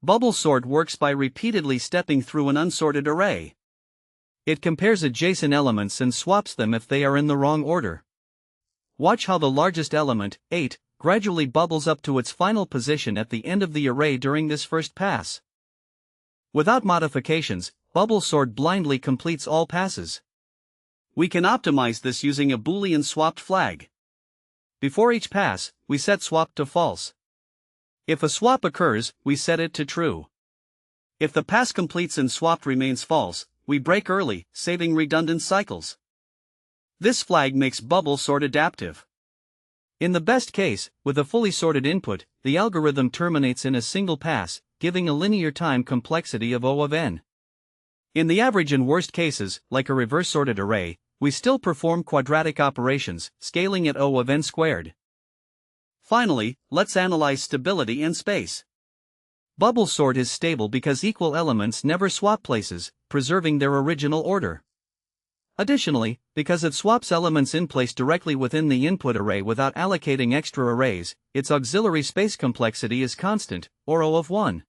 Bubble sort works by repeatedly stepping through an unsorted array. It compares adjacent elements and swaps them if they are in the wrong order. Watch how the largest element, 8, gradually bubbles up to its final position at the end of the array during this first pass. Without modifications, bubble sort blindly completes all passes. We can optimize this using a boolean swapped flag. Before each pass, we set swap to false. If a swap occurs, we set it to true. If the pass completes and swap remains false, we break early, saving redundant cycles. This flag makes bubble sort adaptive. In the best case, with a fully sorted input, the algorithm terminates in a single pass, giving a linear time complexity of O of n. In the average and worst cases, like a reverse sorted array, we still perform quadratic operations, scaling at O of n squared. Finally, let's analyze stability and space. Bubble sort is stable because equal elements never swap places, preserving their original order. Additionally, because it swaps elements in place directly within the input array without allocating extra arrays, its auxiliary space complexity is constant, or O of 1.